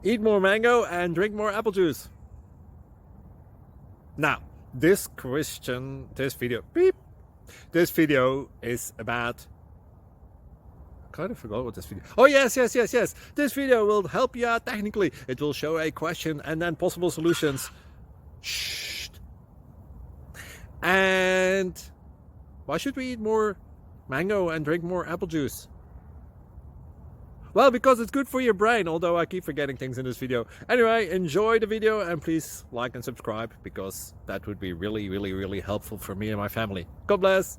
Eat more mango and drink more apple juice. Now, this video is about... I kind of forgot what this video... Oh, yes. This video will help you out technically. It will show a question and then possible solutions. Shh. And why should we eat more mango and drink more apple juice? Well, because it's good for your brain, although I keep forgetting things in this video. Anyway, enjoy the video and please like and subscribe, because that would be really helpful for me and my family. God bless!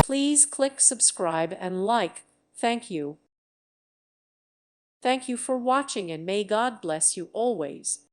Please click subscribe and like. Thank you. Thank you for watching and may God bless you always.